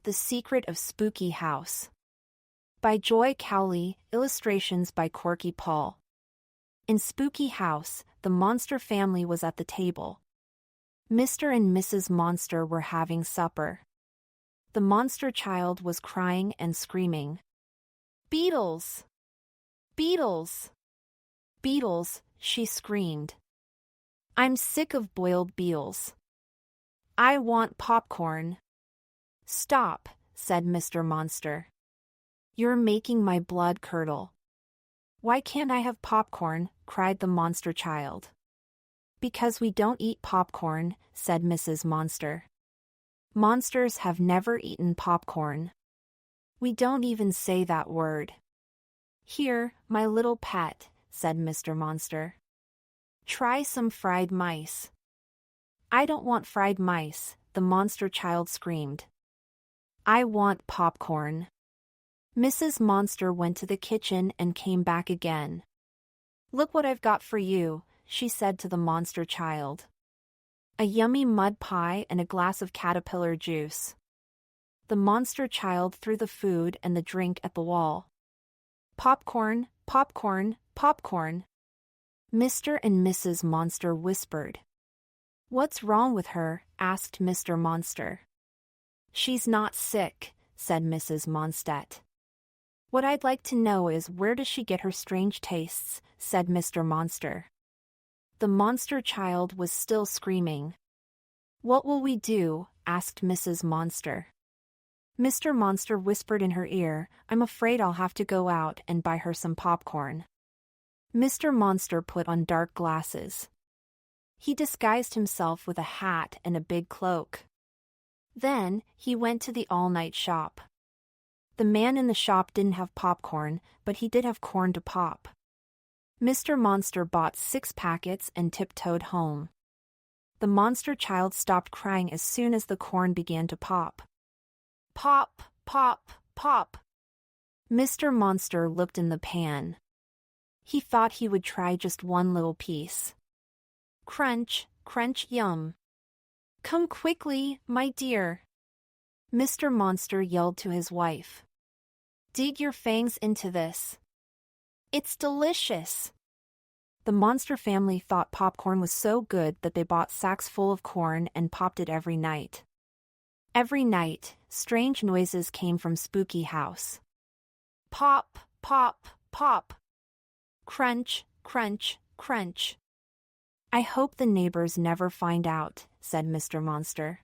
The Secret of Spooky House. By Joy Cowley, illustrations by Corky Paul. In Spooky House, the monster family was at the table. Mr. and Mrs. Monster were having supper. The monster child was crying and screaming. "Beetles! Beetles! Beetles!" she screamed. "I'm sick of boiled beetles. I want popcorn." "Stop," said Mr. Monster. "You're making my blood curdle." "Why can't I have popcorn?" cried the monster child. "Because we don't eat popcorn," said Mrs. Monster. "Monsters have never eaten popcorn. We don't even say that word." "Here, my little pet," said Mr. Monster. "Try some fried mice." "I don't want fried mice," the monster child screamed. "I want popcorn." Mrs. Monster went to the kitchen and came back again. "Look what I've got for you," she said to the monster child. "A yummy mud pie and a glass of caterpillar juice." The monster child threw the food and the drink at the wall. "Popcorn, popcorn, popcorn." Mr. and Mrs. Monster whispered. "What's wrong with her?" asked Mr. Monster. "She's not sick," said Mrs. Monstead. "What I'd like to know is where does she get her strange tastes," said Mr. Monster. The monster child was still screaming. "What will we do?" asked Mrs. Monster. Mr. Monster whispered in her ear, "I'm afraid I'll have to go out and buy her some popcorn." Mr. Monster put on dark glasses. He disguised himself with a hat and a big cloak. Then, he went to the all-night shop. The man in the shop didn't have popcorn, but he did have corn to pop. Mr. Monster bought 6 packets and tiptoed home. The monster child stopped crying as soon as the corn began to pop. Pop, pop, pop. Mr. Monster looked in the pan. He thought he would try just one little piece. Crunch, crunch, yum. "Come quickly, my dear," Mr. Monster yelled to his wife. "Dig your fangs into this. It's delicious." The monster family thought popcorn was so good that they bought sacks full of corn and popped it every night. Every night, strange noises came from Spooky House. Pop, pop, pop. Crunch, crunch, crunch. "I hope the neighbors never find out," said Mr. Monster.